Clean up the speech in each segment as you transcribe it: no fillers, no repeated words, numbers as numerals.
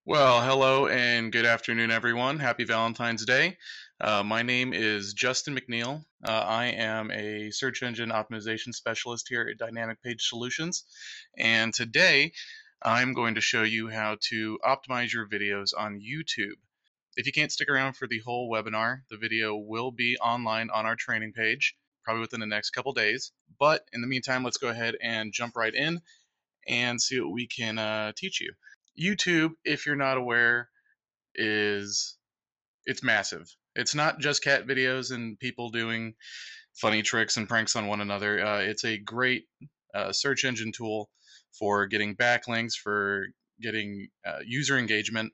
Well, hello and good afternoon, everyone. Happy Valentine's Day. My name is Justin McNeil. I am a search engine optimization specialist here at Dynamic Page Solutions. And today I'm going to show you how to optimize your videos on YouTube. If you can't stick around for the whole webinar, the video will be online on our training page, probably within the next couple days. But in the meantime, let's go ahead and jump right in and see what we can teach you. YouTube, if you're not aware, is it's massive. It's not just cat videos and people doing funny tricks and pranks on one another. It's a great search engine tool for getting backlinks, for getting user engagement.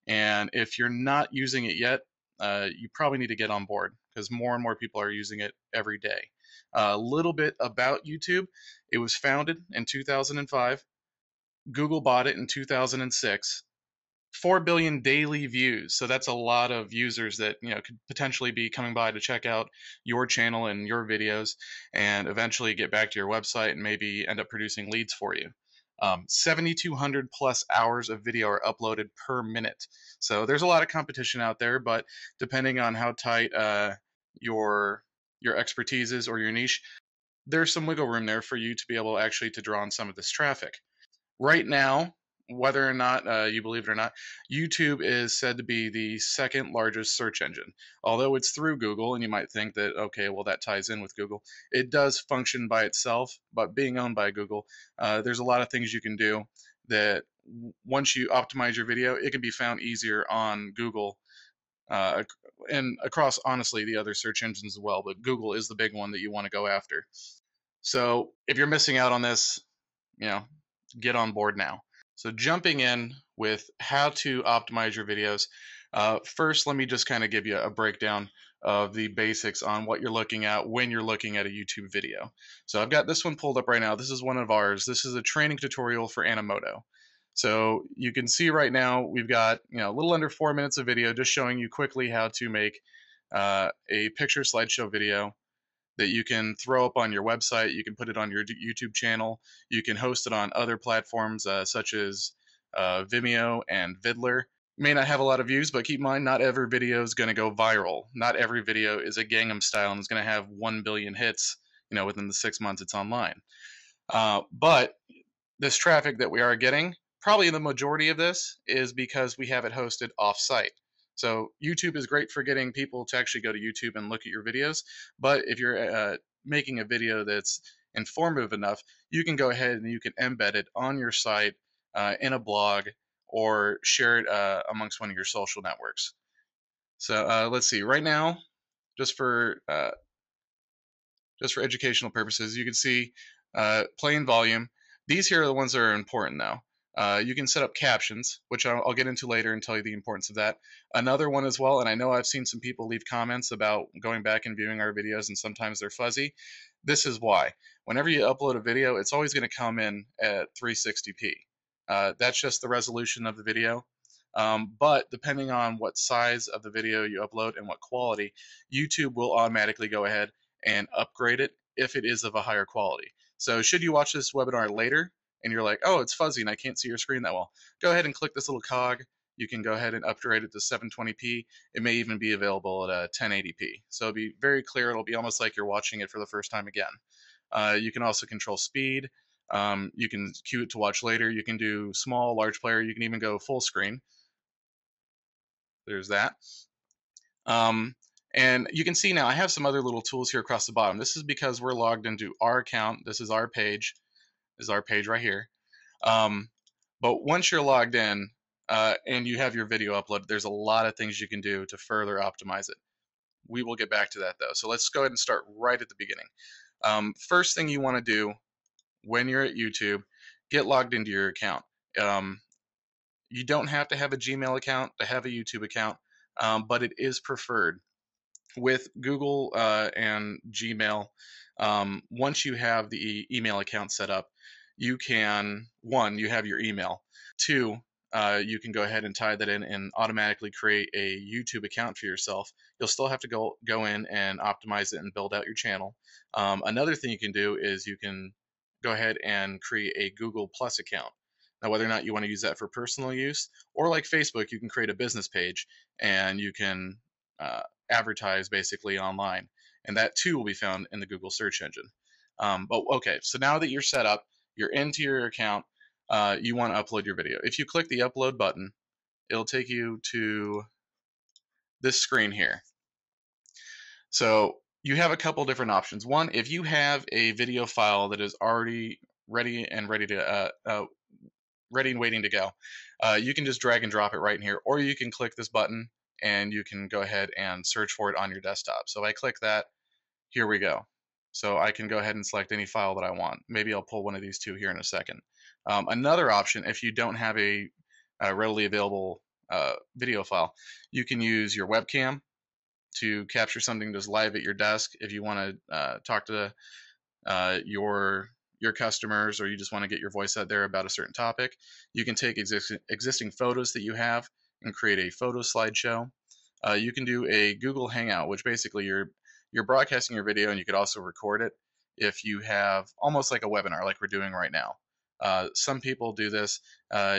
And if you're not using it yet, you probably need to get on board because more and more people are using it every day. A little bit about YouTube. It was founded in 2005. Google bought it in 2006. 4 billion daily views. So that's a lot of users that, could potentially be coming by to check out your channel and your videos and eventually get back to your website and maybe end up producing leads for you. 7,200 plus hours of video are uploaded per minute. So there's a lot of competition out there, but depending on how tight your expertise is or your niche, there's some wiggle room there for you to be able actually to draw on some of this traffic. Right now, whether or not you believe it or not, YouTube is said to be the second largest search engine. Although it's through Google, and you might think that, okay, well, that ties in with Google. It does function by itself, but being owned by Google, there's a lot of things you can do that once you optimize your video, it can be found easier on Google uh, and across, honestly, the other search engines as well. But Google is the big one that you want to go after. So if you're missing out on this, you know, get on board now. So jumping in with how to optimize your videos, first let me just kind of give you a breakdown of the basics on what you're looking at when you're looking at a YouTube video. So I've got this one pulled up right now. This is one of ours. This is a training tutorial for Animoto. So you can see right now we've got a little under 4 minutes of video just showing you quickly how to make a picture slideshow video that you can throw up on your website. You can put it on your YouTube channel. You can host it on other platforms such as Vimeo and Vidler. May not have a lot of views, but keep in mind, not every video is going to go viral. Not every video is a Gangnam Style and is going to have 1 billion hits, within the 6 months it's online. But this traffic that we are getting, probably the majority of this is because we have it hosted off-site. So YouTube is great for getting people to actually go to YouTube and look at your videos. But if you're making a video that's informative enough, you can go ahead and you can embed it on your site in a blog or share it amongst one of your social networks. So let's see. Right now, just for educational purposes, you can see plain volume. These here are the ones that are important now. You can set up captions, which I'll get into later and tell you the importance of that. Another one as well, and I know I've seen some people leave comments about going back and viewing our videos and sometimes they're fuzzy. This is why. Whenever you upload a video, it's always going to come in at 360p. That's just the resolution of the video. But depending on what size of the video you upload and what quality, YouTube will automatically go ahead and upgrade it if it is of a higher quality. So should you watch this webinar later and you're like, oh, it's fuzzy and I can't see your screen that well, go ahead and click this little cog. You can go ahead and upgrade it to 720p. It may even be available at 1080p. So it'll be very clear. It'll be almost like you're watching it for the first time again. You can also control speed. You can queue it to watch later. You can do small, large player. You can even go full screen. There's that. And you can see now I have some other little tools here across the bottom. This is because we're logged into our account. This is our page. This is our page right here. But once you're logged in and you have your video uploaded, there's a lot of things you can do to further optimize it. We will get back to that though. So let's go ahead and start right at the beginning. First thing you want to do when you're at YouTube, get logged into your account. You don't have to have a Gmail account to have a YouTube account, but it is preferred. With Google and Gmail, once you have the email account set up, you can, one, you have your email. Two, you can go ahead and tie that in and automatically create a YouTube account for yourself. You'll still have to go in and optimize it and build out your channel. Another thing you can do is you can go ahead and create a Google Plus account. Now, whether or not you want to use that for personal use, or like Facebook, you can create a business page and you can advertise basically online. And that too will be found in the Google search engine. But okay, so now that you're set up, you're into your account, you want to upload your video. If you click the upload button, it'll take you to this screen here. So you have a couple different options. One, if you have a video file that is already ready and waiting to go, you can just drag and drop it right in here, or you can click this button and you can go ahead and search for it on your desktop. So if I click that, here we go. So I can go ahead and select any file that I want. Maybe I'll pull one of these two here in a second. Another option, if you don't have a readily available video file, you can use your webcam to capture something that's live at your desk. If you want to talk to your customers, or you just want to get your voice out there about a certain topic, you can take existing photos that you have and create a photo slideshow. You can do a Google Hangout, which basically you're broadcasting your video, and you could also record it if you have almost like a webinar like we're doing right now. Some people do this.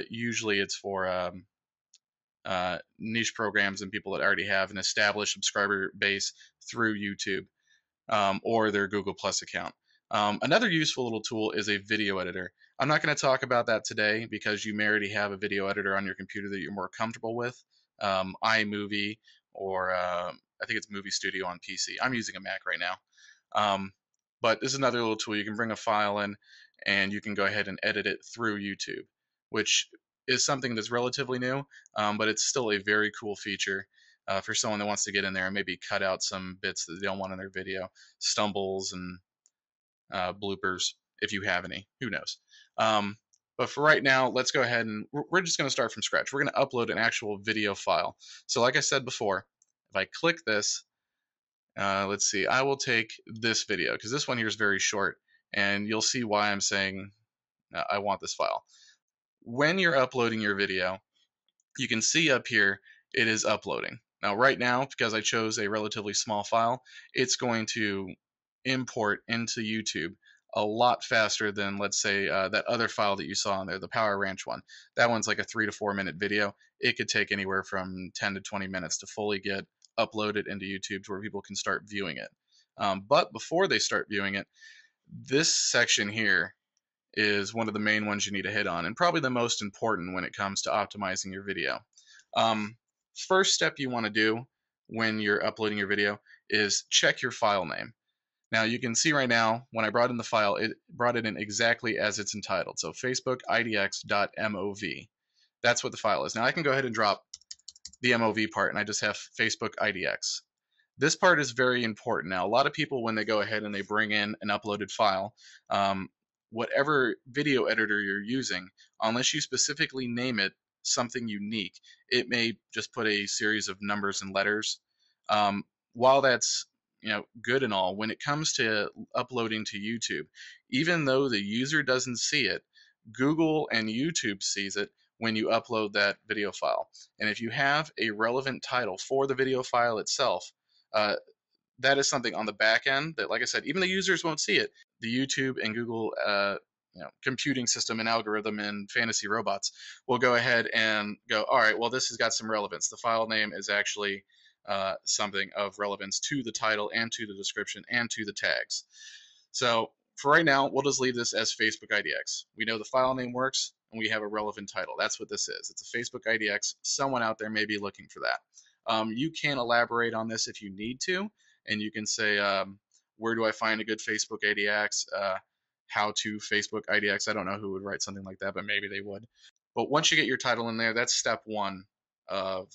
Usually it's for niche programs and people that already have an established subscriber base through YouTube or their Google Plus account. Another useful little tool is a video editor. I'm not going to talk about that today because you may already have a video editor on your computer that you're more comfortable with. iMovie, or I think it's Movie Studio on PC. I'm using a Mac right now. But this is another little tool. You can bring a file in and you can go ahead and edit it through YouTube, which is something that's relatively new, but it's still a very cool feature for someone that wants to get in there and maybe cut out some bits that they don't want in their video, stumbles and bloopers, if you have any. Who knows? But for right now, let's go ahead and we're just going to start from scratch. We're going to upload an actual video file. So like I said before, if I click this, let's see, I will take this video because this one here is very short, and you'll see why I'm saying I want this file. When you're uploading your video, you can see up here it is uploading. Now right now, because I chose a relatively small file, it's going to import into YouTube a lot faster than, let's say, that other file that you saw on there, the Power Ranch one. That one's like a 3 to 4 minute video. It could take anywhere from 10 to 20 minutes to fully get uploaded into YouTube to where people can start viewing it. But before they start viewing it, this section here is one of the main ones you need to hit on, and probably the most important when it comes to optimizing your video. First step you want to do when you're uploading your video is check your file name. Now you can see right now when I brought in the file, it brought it in exactly as it's entitled. So facebookidx.mov. That's what the file is. Now I can go ahead and drop the MOV part, and I just have Facebook IDX. This part is very important. Now, a lot of people, when they go ahead and they bring in an uploaded file, whatever video editor you're using, unless you specifically name it something unique, it may just put a series of numbers and letters. While that's good and all, when it comes to uploading to YouTube, even though the user doesn't see it, Google and YouTube sees it when you upload that video file. And if you have a relevant title for the video file itself, that is something on the back end that, like I said, even the users won't see it. The YouTube and Google computing system and algorithm and fantasy robots will go ahead and go, all right, well, this has got some relevance. The file name is actually something of relevance to the title and to the description and to the tags. So for right now, we'll just leave this as Facebook IDX. We know the file name works, and we have a relevant title. That's what this is. It's a Facebook IDX. Someone out there may be looking for that. You can elaborate on this if you need to, and you can say, where do I find a good Facebook IDX? How to Facebook IDX. I don't know who would write something like that, but maybe they would. But once you get your title in there, that's step one of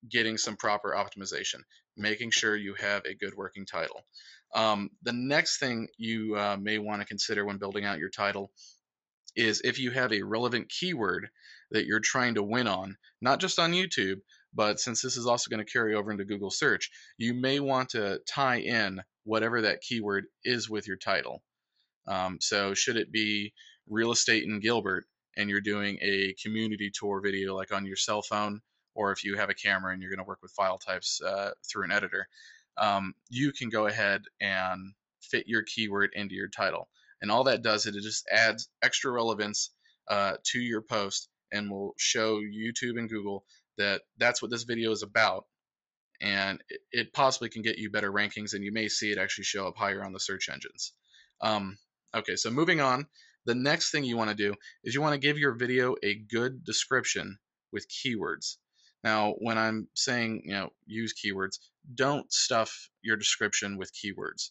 getting some proper optimization, making sure you have a good working title. The next thing you may want to consider when building out your title is if you have a relevant keyword that you're trying to win on, not just on YouTube, but since this is also going to carry over into Google search, you may want to tie in whatever that keyword is with your title. So should it be real estate in Gilbert and you're doing a community tour video like on your cell phone, or if you have a camera and you're going to work with file types through an editor, you can go ahead and fit your keyword into your title. And all that does is it just adds extra relevance to your post, and will show YouTube and Google that that's what this video is about, and it possibly can get you better rankings, and you may see it actually show up higher on the search engines. Okay, so moving on, the next thing you want to do is you want to give your video a good description with keywords. Now, when I'm saying, use keywords, don't stuff your description with keywords.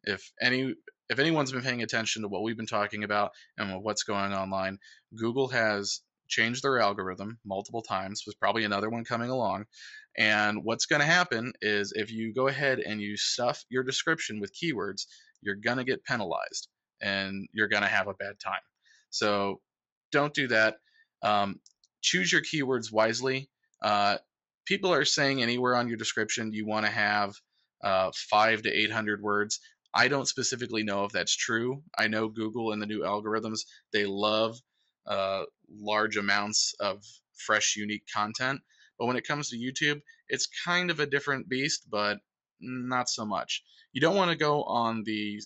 If anyone's been paying attention to what we've been talking about and what's going online, Google has changed their algorithm multiple times. There's probably another one coming along. And what's going to happen is if you go ahead and you stuff your description with keywords, you're going to get penalized and you're going to have a bad time. So don't do that. Choose your keywords wisely. People are saying anywhere on your description you want to have 500 to 800 words. I don't specifically know if that's true. I know Google and the new algorithms, they love large amounts of fresh, unique content. But when it comes to YouTube, it's kind of a different beast, but not so much. You don't want to go on the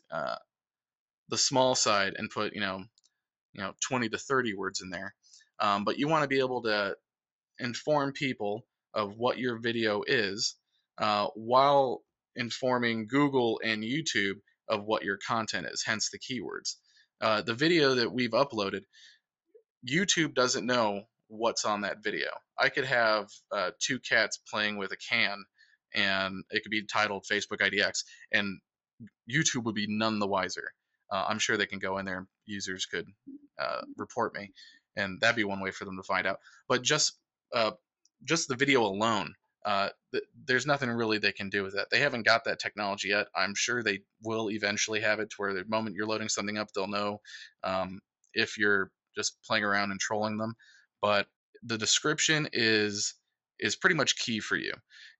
small side and put 20 to 30 words in there, but you want to be able to inform people of what your video is, while informing Google and YouTube of what your content is, hence the keywords. The video that we've uploaded, YouTube doesn't know what's on that video. I could have 2 cats playing with a can, and it could be titled Facebook IDX, and YouTube would be none the wiser. I'm sure they can go in there and users could report me, and that'd be one way for them to find out. But just the video alone, there's nothing really they can do with that. They haven't got that technology yet. I'm sure they will eventually have it to where the moment you're loading something up, they'll know if you're just playing around and trolling them. But the description is pretty much key for you,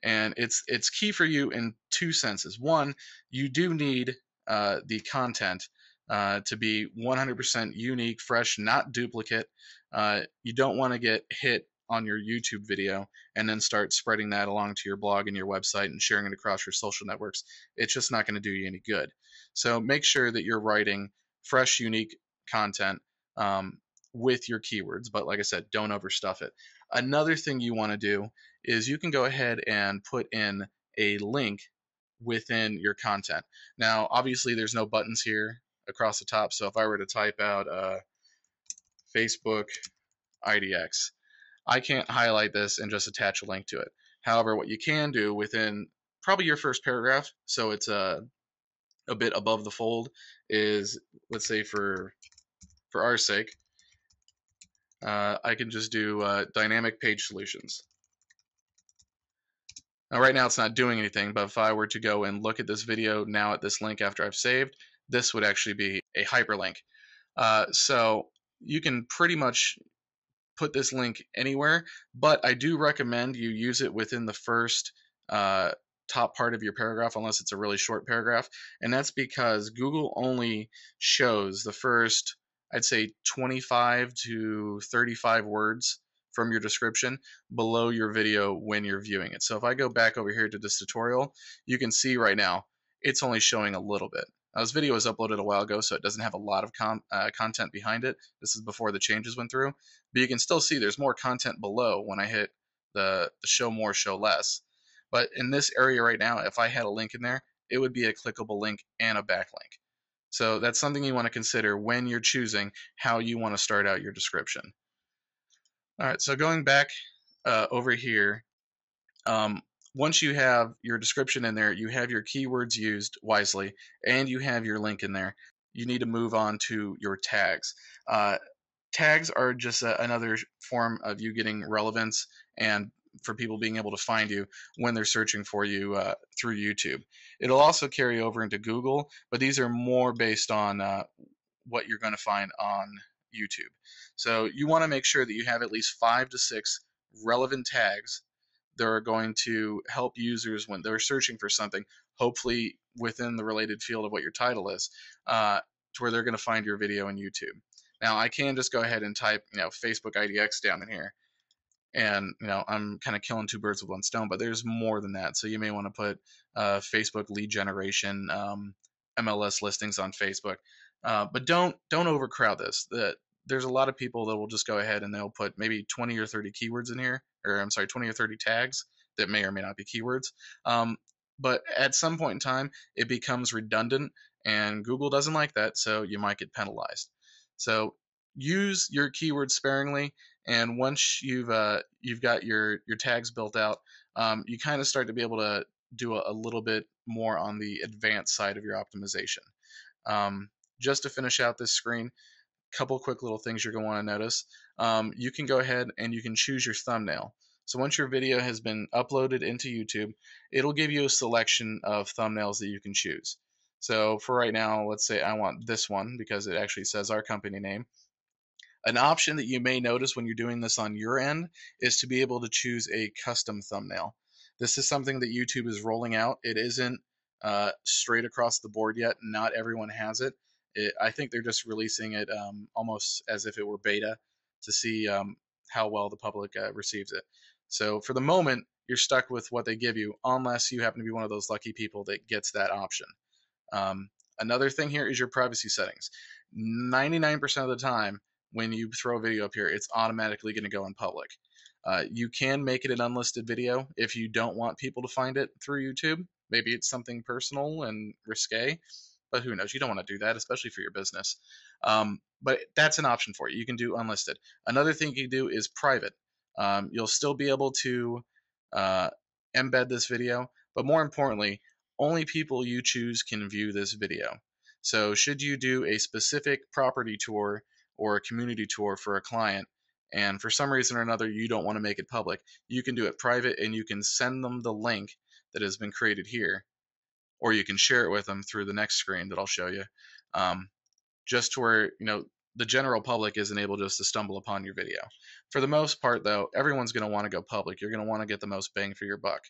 and it's key for you in 2 senses. One, you do need the content to be 100% unique, fresh, not duplicate. You don't want to get hit on your YouTube video and then start spreading that along to your blog and your website and sharing it across your social networks. It's just not going to do you any good. So make sure that you're writing fresh, unique content with your keywords, but like I said, don't overstuff it. Another thing you want to do is you can go ahead and put in a link within your content. Now, obviously, there's no buttons here across the top, so if I were to type out Facebook IDX, I can't highlight this and just attach a link to it. However, what you can do within probably your first paragraph, so it's a bit above the fold, is, let's say for our sake, I can just do dynamic page solutions. Now, right now it's not doing anything, but if I were to go and look at this video now at this link after I've saved, this would actually be a hyperlink. So you can pretty much put this link anywhere, but I do recommend you use it within the first top part of your paragraph, unless it's a really short paragraph, and that's because Google only shows the first, I'd say, 25 to 35 words from your description below your video when you're viewing it. So if I go back over here to this tutorial, you can see right now it's only showing a little bit. Now, this video was uploaded a while ago, so it doesn't have a lot of content behind it. This is before the changes went through, but you can still see there's more content below when I hit the show more, show less. But in this area right now, if I had a link in there, it would be a clickable link and a backlink. So that's something you want to consider when you're choosing how you want to start out your description. All right, so going back over here, once you have your description in there, you have your keywords used wisely, and you have your link in there, you need to move on to your tags. Tags are just another form of you getting relevance and for people being able to find you when they're searching for you through YouTube. It'll also carry over into Google, but these are more based on what you're going to find on YouTube. So you want to make sure that you have at least 5 to 6 relevant tags that are going to help users when they're searching for something, hopefully within the related field of what your title is, to where they're going to find your video in YouTube. Now, I can just go ahead and type, Facebook IDX down in here, and I'm kind of killing 2 birds with 1 stone, but there's more than that. So you may want to put Facebook lead generation, MLS listings on Facebook, but don't overcrowd this. there's a lot of people that will just go ahead and they'll put maybe 20 or 30 keywords in here, or I'm sorry, 20 or 30 tags that may or may not be keywords. But at some point in time, it becomes redundant, and Google doesn't like that, so you might get penalized. So use your keywords sparingly, and once you've got your tags built out, you kind of start to be able to do a little bit more on the advanced side of your optimization. Just to finish out this screen, couple quick little things you're going to want to notice. You can go ahead and you can choose your thumbnail. So once your video has been uploaded into YouTube, it'll give you a selection of thumbnails that you can choose. So for right now, let's say I want this one because it actually says our company name. An option that you may notice when you're doing this on your end is to be able to choose a custom thumbnail. This is something that YouTube is rolling out. It isn't straight across the board yet. Not everyone has it. I think they're just releasing it almost as if it were beta to see how well the public receives it. So for the moment, you're stuck with what they give you unless you happen to be one of those lucky people that gets that option. Another thing here is your privacy settings. 99% of the time, when you throw a video up here, it's automatically going to go in public. You can make it an unlisted video if you don't want people to find it through YouTube. Maybe it's something personal and risque, but who knows? You don't want to do that, especially for your business. But that's an option for you. You can do unlisted. Another thing you can do is private. You'll still be able to embed this video, but more importantly, only people you choose can view this video. So should you do a specific property tour or a community tour for a client, and for some reason or another you don't want to make it public, you can do it private and you can send them the link that has been created here, or you can share it with them through the next screen that I'll show you, just to where the general public isn't able just to stumble upon your video. For the most part, though, everyone's going to want to go public. You're going to want to get the most bang for your buck.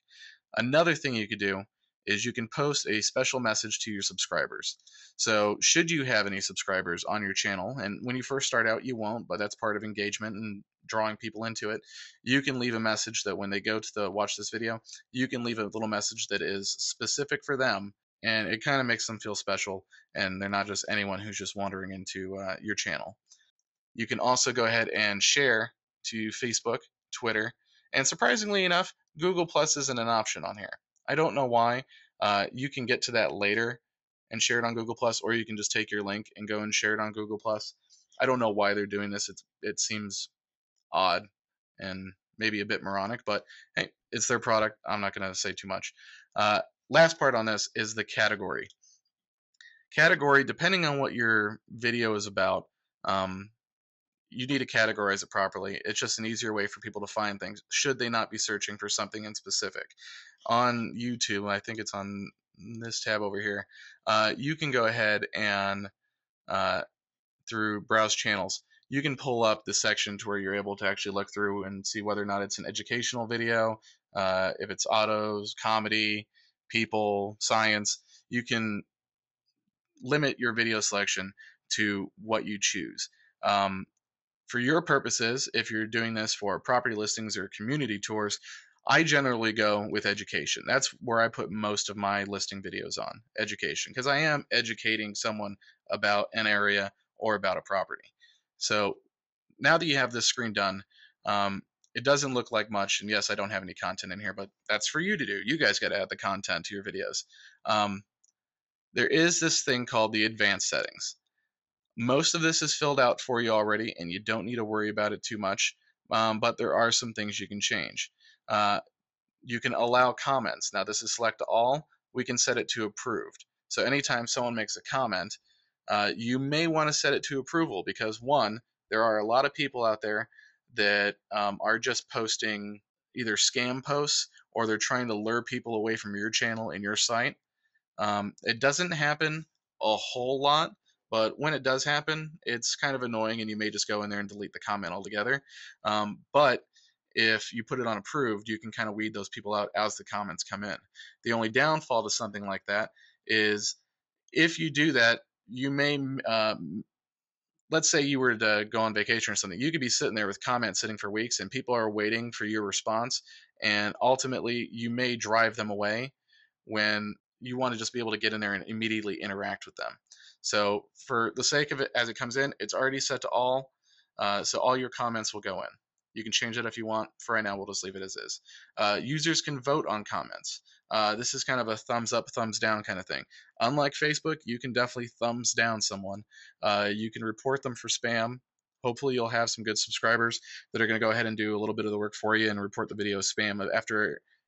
Another thing you could do is you can post a special message to your subscribers. So should you have any subscribers on your channel, and when you first start out you won't, but that's part of engagement and drawing people into it, you can leave a message that when they go to watch this video, you can leave a little message that is specific for them, and it kind of makes them feel special, and they're not just anyone who's just wandering into your channel. You can also go ahead and share to Facebook, Twitter, and surprisingly enough, Google Plus isn't an option on here. I don't know why. You can get to that later and share it on Google Plus, or you can just take your link and go and share it on Google Plus. I don't know why they're doing this. It seems odd and maybe a bit moronic, but hey, it's their product. I'm not going to say too much. Last part on this is the category. Category, depending on what your video is about, you need to categorize it properly. It's just an easier way for people to find things, should they not be searching for something in specific. On YouTube, I think it's on this tab over here, you can go ahead and through browse channels, you can pull up the section to where you're able to actually look through and see whether or not it's an educational video, if it's autos, comedy, people, science. You can limit your video selection to what you choose. For your purposes, if you're doing this for property listings or community tours, I generally go with education. That's where I put most of my listing videos on, education, because I am educating someone about an area or about a property. So now that you have this screen done, it doesn't look like much, and yes, I don't have any content in here, but that's for you to do. You guys got to add the content to your videos. There is this thing called the advanced settings. Most of this is filled out for you already, and you don't need to worry about it too much, but there are some things you can change. You can allow comments. Now this is select all. We can set it to approved. So anytime someone makes a comment, you may want to set it to approval because, one, there are a lot of people out there that are just posting either scam posts or they're trying to lure people away from your channel and your site. It doesn't happen a whole lot, but when it does happen, it's kind of annoying and you may just go in there and delete the comment altogether. But if you put it on approved, you can kind of weed those people out as the comments come in. The only downfall to something like that is if you do that, you may, let's say you were to go on vacation or something, you could be sitting there with comments sitting for weeks and people are waiting for your response, and ultimately you may drive them away when you want to just be able to get in there and immediately interact with them. So for the sake of it, as it comes in, it's already set to all. So all your comments will go in. You can change it if you want. For right now, we'll just leave it as is. Users can vote on comments. This is kind of a thumbs up, thumbs down kind of thing. Unlike Facebook, you can definitely thumbs down someone. You can report them for spam. Hopefully, you'll have some good subscribers that are going to go ahead and do a little bit of the work for you and report the video as spam.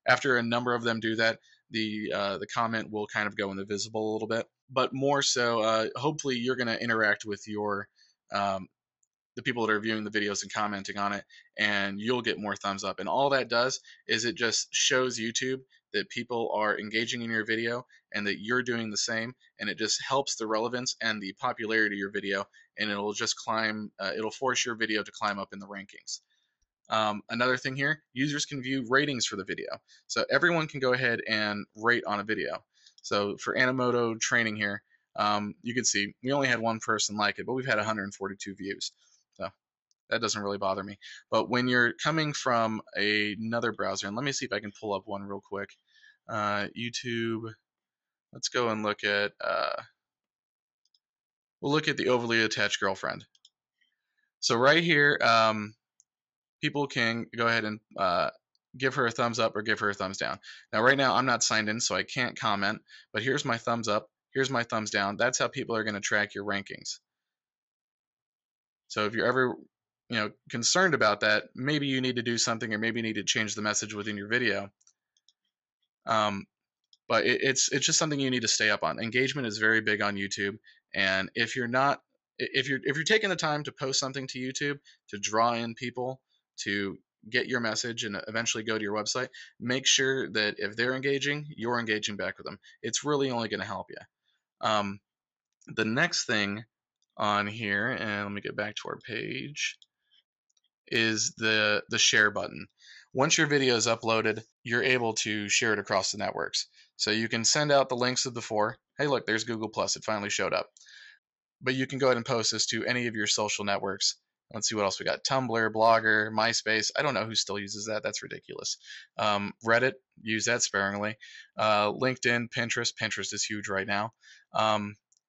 After a number of them do that, the comment will kind of go invisible a little bit. But more so, hopefully, you're going to interact with your the people that are viewing the videos and commenting on it, and you'll get more thumbs up. And all that does is it just shows YouTube that people are engaging in your video and that you're doing the same, and it just helps the relevance and the popularity of your video, and it'll just climb, it'll force your video to climb up in the rankings. Another thing here, users can view ratings for the video. So everyone can go ahead and rate on a video. So for Animoto training here, you can see we only had one person like it, but we've had 142 views. So that doesn't really bother me. But when you're coming from another browser, and let me see if I can pull up one real quick. YouTube, let's go and look at, we'll look at the overly attached girlfriend. So right here, people can go ahead and give her a thumbs up or give her a thumbs down. Now, right now, I'm not signed in, so I can't comment, but here's my thumbs up, here's my thumbs down. That's how people are going to track your rankings. So if you're ever concerned about that, maybe you need to do something, or maybe you need to change the message within your video. But it's just something you need to stay up on. Engagement is very big on YouTube, and if you're taking the time to post something to YouTube to draw in people to get your message and eventually go to your website, make sure that if they're engaging, you're engaging back with them. It's really only going to help you. The next thing on here, and let me get back to our page, is the share button. Once your video is uploaded, you're able to share it across the networks. So you can send out the links of before. Hey, look, there's Google Plus. It finally showed up. But you can go ahead and post this to any of your social networks. Let's see what else we got. Tumblr, Blogger, MySpace. I don't know who still uses that. That's ridiculous. Reddit, use that sparingly. LinkedIn, Pinterest. Pinterest is huge right now.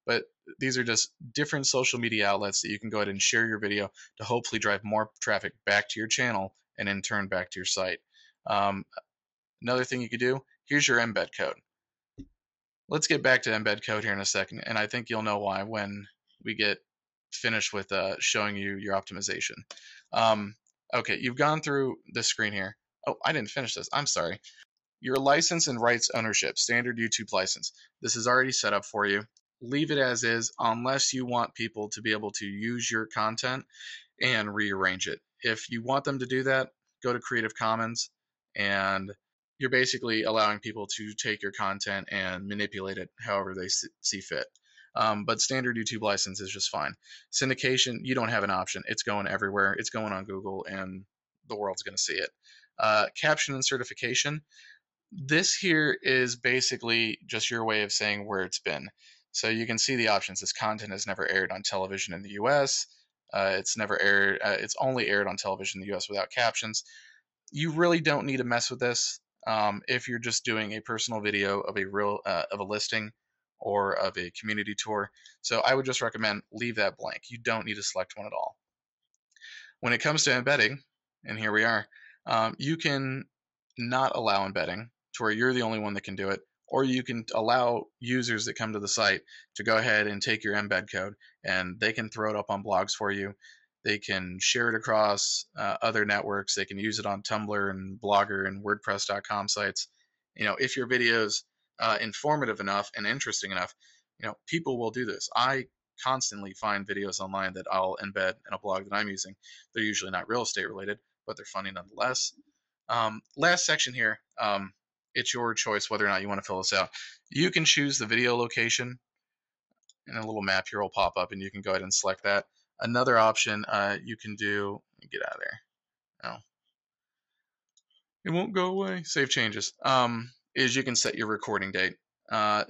But these are just different social media outlets that you can go ahead and share your video to hopefully drive more traffic back to your channel and in turn back to your site. Another thing you could do, here's your embed code. Let's get back to embed code here in a second, and I think you'll know why when we get finished with showing you your optimization. Okay, you've gone through this screen here. Oh, I didn't finish this. I'm sorry. Your license and rights ownership, standard YouTube license. This is already set up for you. Leave it as is unless you want people to be able to use your content and rearrange it. If you want them to do that, go to Creative Commons, and you're basically allowing people to take your content and manipulate it however they see fit. But standard YouTube license is just fine. Syndication, you don't have an option. It's going everywhere. It's going on Google, and the world's going to see it. Caption and certification. This here is basically just your way of saying where it's been. So you can see the options. This content has never aired on television in the U.S. It's never aired. It's only aired on television in the U.S. without captions. You really don't need to mess with this if you're just doing a personal video of a listing or of a community tour. So I would just recommend leave that blank. You don't need to select one at all. When it comes to embedding, and here we are, you can not allow embedding to where you're the only one that can do it, or you can allow users that come to the site to go ahead and take your embed code, and they can throw it up on blogs for you. They can share it across other networks. They can use it on Tumblr and Blogger and WordPress.com sites. If your video's informative enough and interesting enough, people will do this. I constantly find videos online that I'll embed in a blog that I'm using. They're usually not real estate related, but they're funny nonetheless. Last section here, it's your choice whether or not you want to fill this out. You can choose the video location, and a little map here will pop up, and you can go ahead and select that. Another option you can do, get out of there. No, it won't go away. Save changes. Is you can set your recording date.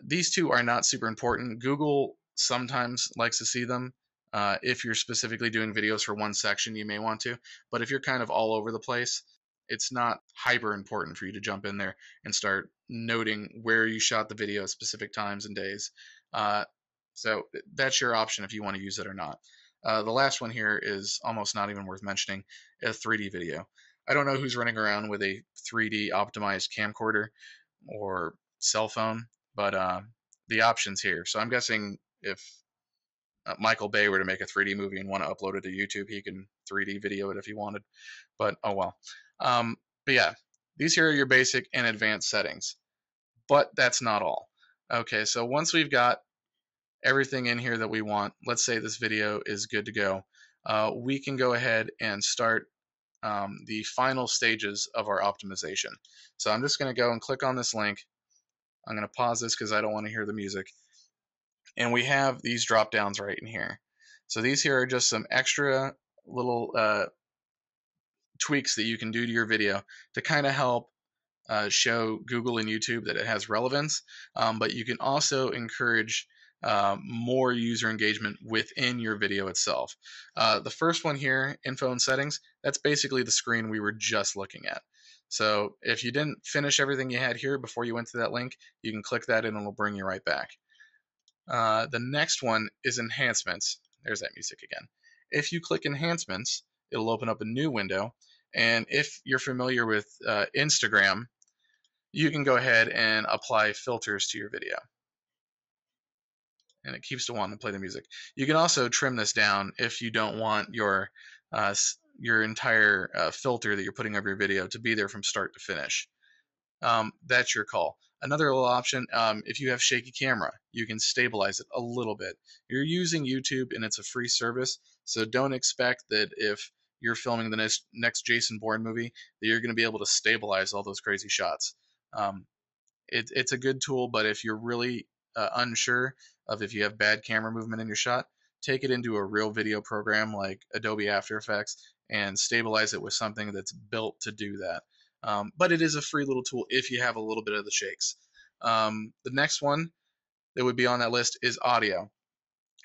These two are not super important. Google sometimes likes to see them. If you're specifically doing videos for one section, you may want to. But if you're kind of all over the place, it's not hyper important for you to jump in there and start noting where you shot the video at specific times and days. So that's your option if you want to use it or not. The last one here is almost not even worth mentioning, a 3D video. I don't know who's running around with a 3D optimized camcorder or cell phone, but the options here. So I'm guessing if Michael Bay were to make a 3D movie and want to upload it to YouTube, he can 3D video it if he wanted. But oh well. But yeah, these here are your basic and advanced settings. But that's not all. Okay, so once we've got everything in here that we want, let's say this video is good to go, we can go ahead and start the final stages of our optimization. So I'm just going to go and click on this link. I'm going to pause this because I don't want to hear the music. And we have these drop downs right in here. So these here are just some extra little tweaks that you can do to your video to kind of help show Google and YouTube that it has relevance, but you can also encourage more user engagement within your video itself. The first one here, info and settings, that's basically the screen we were just looking at. So if you didn't finish everything you had here before you went to that link, you can click that and it'll bring you right back. The next one is enhancements. There's that music again. If you click enhancements, it'll open up a new window. And if you're familiar with Instagram, you can go ahead and apply filters to your video. And it keeps to wanting to play the music. You can also trim this down if you don't want your entire filter that you're putting over your video to be there from start to finish. That's your call. Another little option, if you have shaky camera, you can stabilize it a little bit. You're using YouTube and it's a free service, so don't expect that if you're filming the next Jason Bourne movie that you're going to be able to stabilize all those crazy shots. It's a good tool, but if you're really unsure of if you have bad camera movement in your shot, take it into a real video program like Adobe After Effects and stabilize it with something that's built to do that. But it is a free little tool if you have a little bit of the shakes. The next one that would be on that list is audio.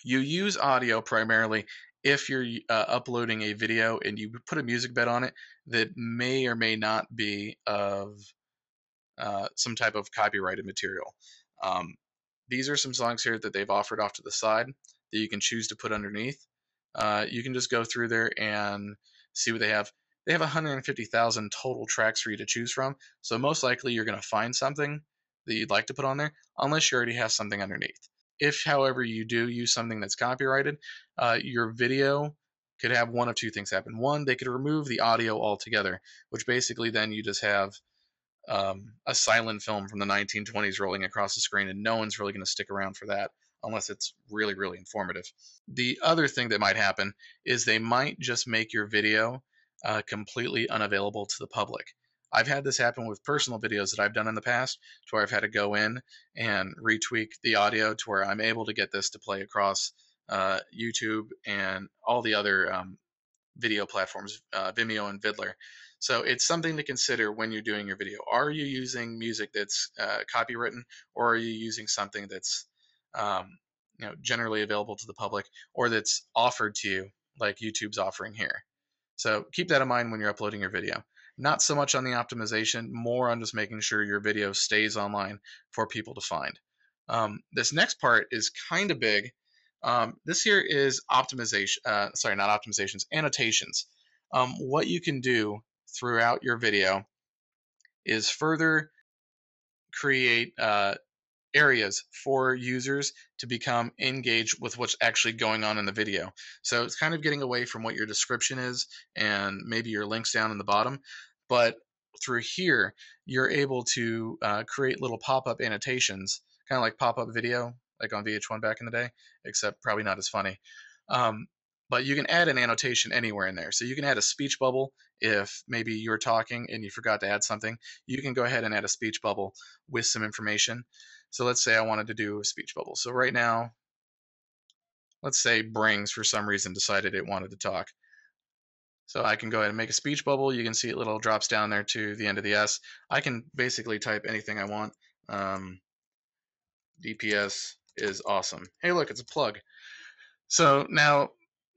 You use audio primarily if you're uploading a video and you put a music bed on it that may or may not be of some type of copyrighted material. These are some songs here that they've offered off to the side that you can choose to put underneath. You can just go through there and see what they have. They have 150,000 total tracks for you to choose from, so most likely you're going to find something that you'd like to put on there, unless you already have something underneath. If, however, you do use something that's copyrighted, your video could have one of two things happen. One, they could remove the audio altogether, which basically then you just have a silent film from the 1920s rolling across the screen, and no one's really going to stick around for that unless it's really, really informative. The other thing that might happen is they might just make your video completely unavailable to the public. I've had this happen with personal videos that I've done in the past, to where I've had to go in and retweak the audio to where I'm able to get this to play across YouTube and all the other video platforms, Vimeo and Vidler. So it's something to consider when you're doing your video. Are you using music that's copywritten, or are you using something that's generally available to the public, or that's offered to you like YouTube's offering here? So keep that in mind when you're uploading your video. Not so much on the optimization, more on just making sure your video stays online for people to find. This next part is kind of big. This here is optimization, sorry, not optimizations, annotations. What you can do throughout your video is further create areas for users to become engaged with what's actually going on in the video. So it's kind of getting away from what your description is and maybe your links down in the bottom, but through here you're able to create little pop-up annotations, kind of like pop-up video, like on VH1 back in the day, except probably not as funny. But you can add an annotation anywhere in there. So you can add a speech bubble if maybe you're talking and you forgot to add something. You can go ahead and add a speech bubble with some information. So let's say I wanted to do a speech bubble. So right now, let's say Brings for some reason decided it wanted to talk. So I can go ahead and make a speech bubble. You can see it little drops down there to the end of the S. I can basically type anything I want. DPS is awesome. Hey, look, it's a plug. So now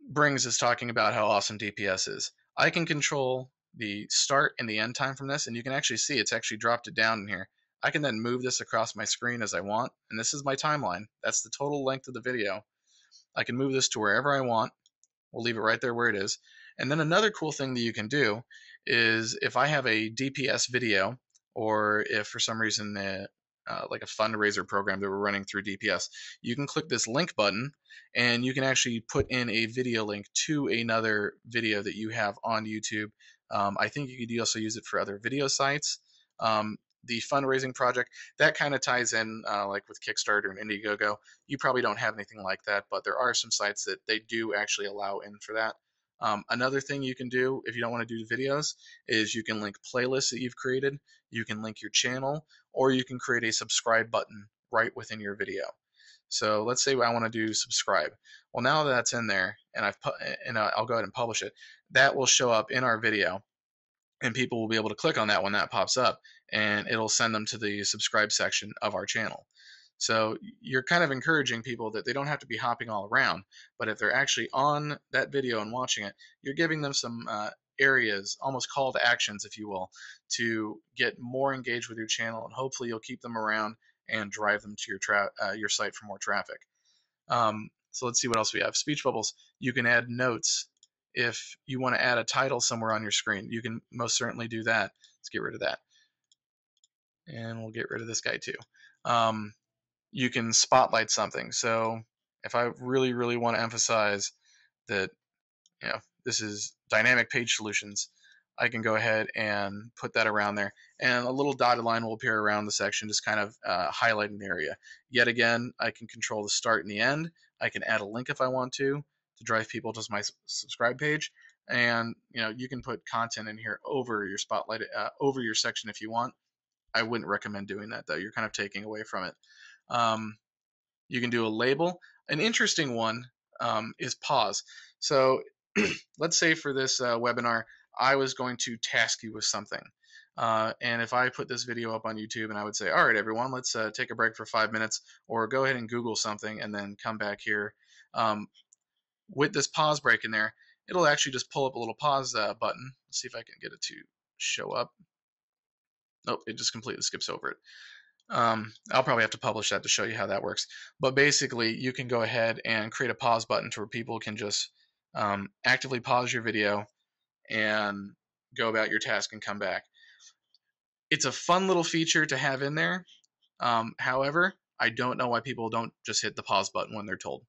Brings is talking about how awesome DPS is. I can control the start and the end time from this, and you can actually see it's actually dropped it down in here. I can then move this across my screen as I want, and this is my timeline. That's the total length of the video. I can move this to wherever I want, We'll leave it right there where it is. And then another cool thing that you can do is if I have a DPS video, or if for some reason like a fundraiser program that we're running through DPS, you can click this link button and you can actually put in a video link to another video that you have on YouTube. I think you could also use it for other video sites. The fundraising project, that kind of ties in like with Kickstarter and Indiegogo. You probably don't have anything like that, but there are some sites that they do actually allow in for that. Another thing you can do if you don't want to do videos is you can link playlists that you've created, you can link your channel, or you can create a subscribe button right within your video. So let's say I want to do subscribe. Well, now that that's in there and I'll go ahead and publish it, that will show up in our video and people will be able to click on that when that pops up and it'll send them to the subscribe section of our channel. So you're kind of encouraging people that they don't have to be hopping all around, but if they're actually on that video and watching it, you're giving them some areas, almost call to actions, if you will, to get more engaged with your channel, and hopefully you'll keep them around and drive them to your site for more traffic. So let's see what else we have. Speech bubbles. You can add notes. If you want to add a title somewhere on your screen, you can most certainly do that. Let's get rid of that. And we'll get rid of this guy too. You can spotlight something. So if I really, really want to emphasize that, this is dynamic page solutions, I can go ahead and put that around there. And a little dotted line will appear around the section, just kind of highlighting the area. Yet again, I can control the start and the end. I can add a link if I want to drive people to my subscribe page. And you can put content in here over your spotlight, over your section if you want. I wouldn't recommend doing that though. You're kind of taking away from it. You can do a label. An interesting one is pause. So let's say for this webinar, I was going to task you with something. And if I put this video up on YouTube and I would say, all right, everyone, let's take a break for 5 minutes, or go ahead and Google something and then come back here. With this pause break in there, it'll actually just pull up a little pause button. Let's see if I can get it to show up. Nope, it just completely skips over it. I'll probably have to publish that to show you how that works. But basically, you can go ahead and create a pause button to where people can just actively pause your video and go about your task and come back. It's a fun little feature to have in there. However, I don't know why people don't just hit the pause button when they're told.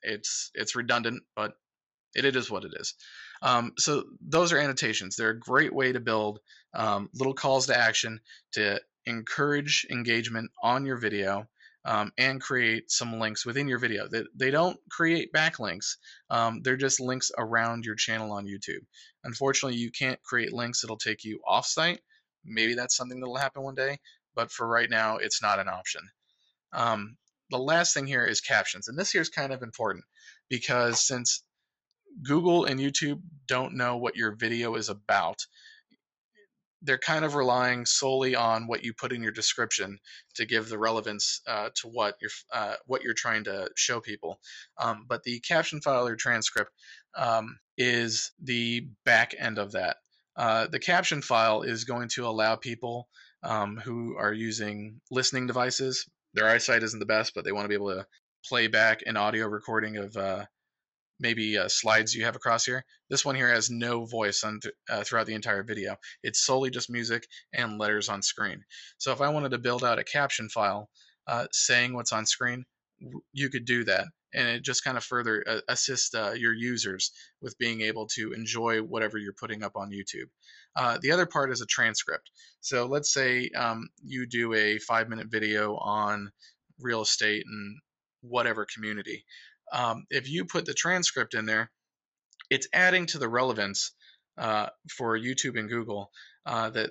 It's redundant, but it is what it is. So those are annotations. They're a great way to build little calls to action to encourage engagement on your video and create some links within your video. They don't create backlinks. They're just links around your channel on YouTube. Unfortunately, you can't create links that'll take you off-site. Maybe that's something that'll happen one day, but for right now, it's not an option. The last thing here is captions, and this here is kind of important because since Google and YouTube don't know what your video is about, they're kind of relying solely on what you put in your description to give the relevance to what you're trying to show people. But the caption file or transcript is the back end of that. The caption file is going to allow people who are using listening devices. Their eyesight isn't the best, but they want to be able to play back an audio recording of maybe slides you have across here. This one here has no voice throughout the entire video. It's solely just music and letters on screen. So if I wanted to build out a caption file saying what's on screen, you could do that. And it just kind of further assists your users with being able to enjoy whatever you're putting up on YouTube. The other part is a transcript. So let's say you do a 5-minute video on real estate and whatever community. If you put the transcript in there, it's adding to the relevance for YouTube and Google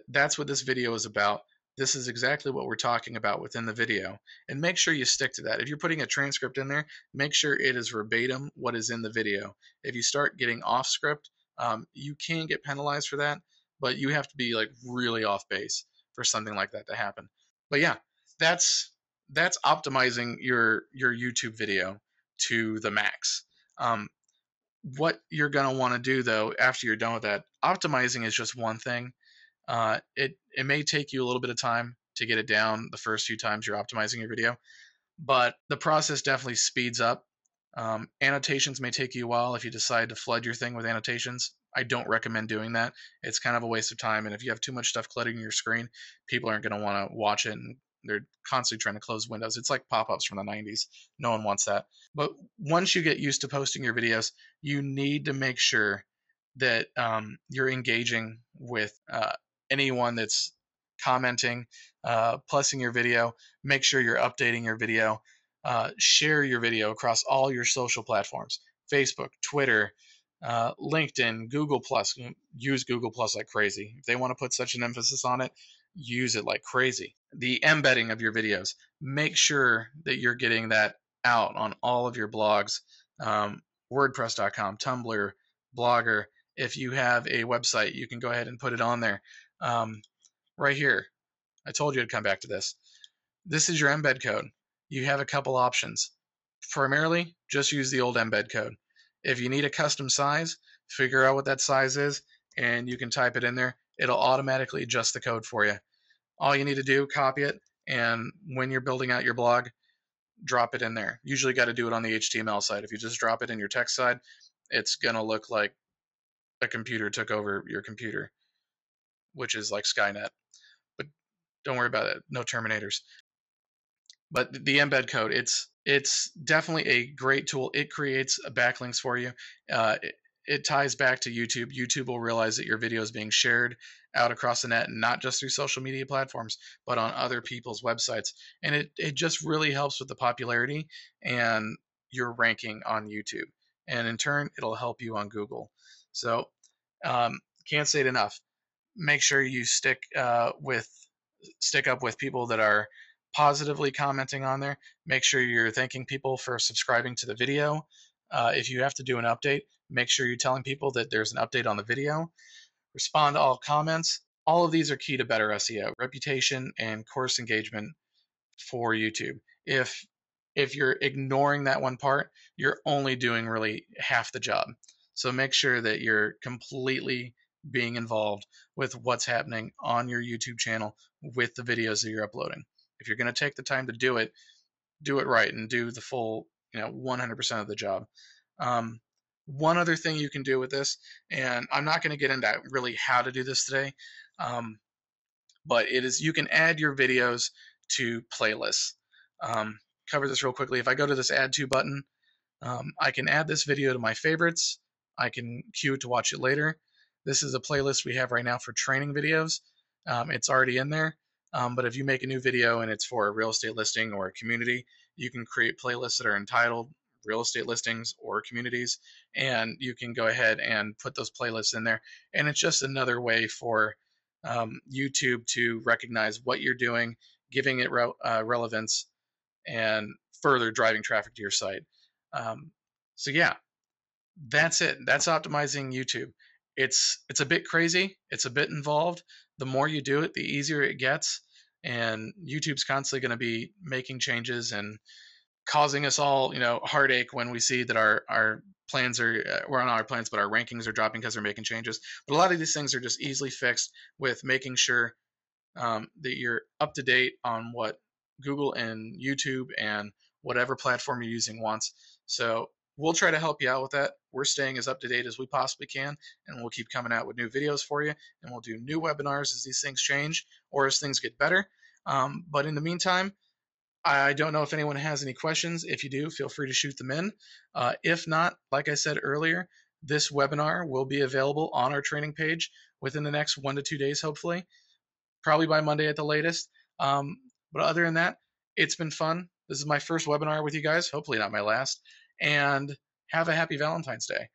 that's what this video is about. This is exactly what we're talking about within the video. And make sure you stick to that. If you're putting a transcript in there, make sure it is verbatim what is in the video. If you start getting off script, you can get penalized for that, but you have to be like really off base for something like that to happen. But yeah, that's optimizing your YouTube video to the max. What you're going to want to do though after you're done with that, optimizing is just one thing. It may take you a little bit of time to get it down the first few times you're optimizing your video, but the process definitely speeds up Annotations may take you a while if you decide to flood your thing with annotations. I don't recommend doing that. It's kind of a waste of time, and if you have too much stuff cluttering your screen, people aren't going to want to watch it, and they're constantly trying to close windows. It's like pop-ups from the 90s. No one wants that. But once you get used to posting your videos, you need to make sure that you're engaging with anyone that's commenting, plusing your video. Make sure you're updating your video. Share your video across all your social platforms: Facebook, Twitter, LinkedIn, Google Plus. Use Google Plus like crazy. If they want to put such an emphasis on it, use it like crazy. The embedding of your videos. Make sure that you're getting that out on all of your blogs, WordPress.com, Tumblr, Blogger. If you have a website, you can go ahead and put it on there. Right here, I told you to come back to this. This is your embed code. You have a couple options. Primarily, just use the old embed code. If you need a custom size, figure out what that size is, and you can type it in there. It'll automatically adjust the code for you. All you need to do, copy it, and when you're building out your blog, drop it in there. Usually got to do it on the HTML side. If you just drop it in your text side, it's going to look like a computer took over your computer, which is like Skynet. But don't worry about it. No Terminators. But the embed code, it's definitely a great tool. It creates backlinks for you. It ties back to YouTube. YouTube will realize that your video is being shared out across the net, and not just through social media platforms, but on other people's websites. And it just really helps with the popularity and your ranking on YouTube. And in turn, it'll help you on Google. So can't say it enough. Make sure you stick up with people that are positively commenting on there. Make sure you're thanking people for subscribing to the video. If you have to do an update, make sure you're telling people that there's an update on the video. Respond to all comments. All of these are key to better SEO, reputation, and course engagement for YouTube. If you're ignoring that one part, you're only doing really half the job. So make sure that you're completely being involved with what's happening on your YouTube channel with the videos that you're uploading. If you're going to take the time to do it right and do the full, 100% of the job. One other thing you can do with this, and I'm not going to get into really how to do this today, but you can add your videos to playlists. Cover this real quickly. If I go to this add to button, I can add this video to my favorites. I can queue it to watch it later. This is a playlist we have right now for training videos. It's already in there. But if you make a new video and it's for a real estate listing or a community, you can create playlists that are entitled real estate listings or communities, and you can go ahead and put those playlists in there. And it's just another way for YouTube to recognize what you're doing, giving it relevance, and further driving traffic to your site. So yeah, that's it. That's optimizing YouTube. It's a bit crazy. It's a bit involved. The more you do it, the easier it gets. And YouTube's constantly going to be making changes and causing us all, heartache when we see that our plans we're on our plans, but our rankings are dropping because they're making changes. But a lot of these things are just easily fixed with making sure that you're up to date on what Google and YouTube and whatever platform you're using wants. So we'll try to help you out with that. We're staying as up to date as we possibly can, and we'll keep coming out with new videos for you, and we'll do new webinars as these things change or as things get better. But in the meantime, I don't know if anyone has any questions. If you do, feel free to shoot them in. If not, like I said earlier, this webinar will be available on our training page within the next 1 to 2 days, hopefully, probably by Monday at the latest. But other than that, it's been fun. This is my first webinar with you guys, hopefully not my last. And have a happy Valentine's Day.